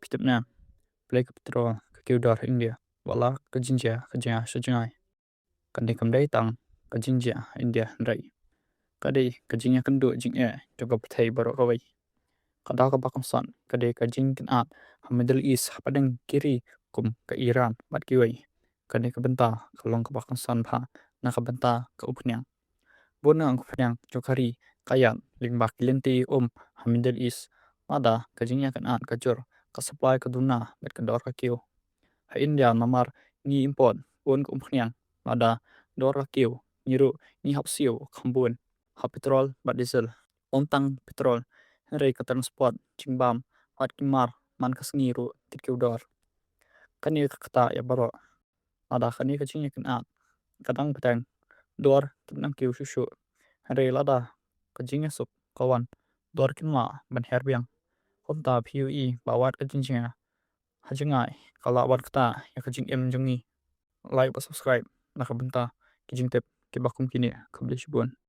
Vietnam, play ka petrol ka kiudar India, wala ka jinja ka jaya sajungai. Kan di kamdai tang ka jinja India rai. Kadi ka jinja kendu jing juga petai baru kawai. Kada ka bakam son, kadi ka jing kan at ha Middle East padang kiri kum ka Iran bat kiwai. Kadi ka benta ka long ka bakam son pa na ka benta ka upnyang. Bona ang upnyang jokari kaya ling bakilenti ha Middle East. Mada ka jinja kan at ka jur ka supply ka duna bet ka dor ka kiw. Ha India mamar ni import pun ka upnyang. Mada dor ka kiw niru ni hap siw kambun ha petrol bat diesel. Tang petrol Henry ka transport cimbam hat kimar man ka sengiru tit kiudor. Kani ka kata ya baro. Ada kani ka jinja kan at. Kadang petang dor tenang kiw susu. Henry lada ka jinja sup kawan. Dor kinma ban herbiang. Honta PUE bawat ka jinja. Hajengai kalau awat kata ya ka jing jungi. Like ba subscribe nakabenta kijing tip kibakum kini kabli shibun.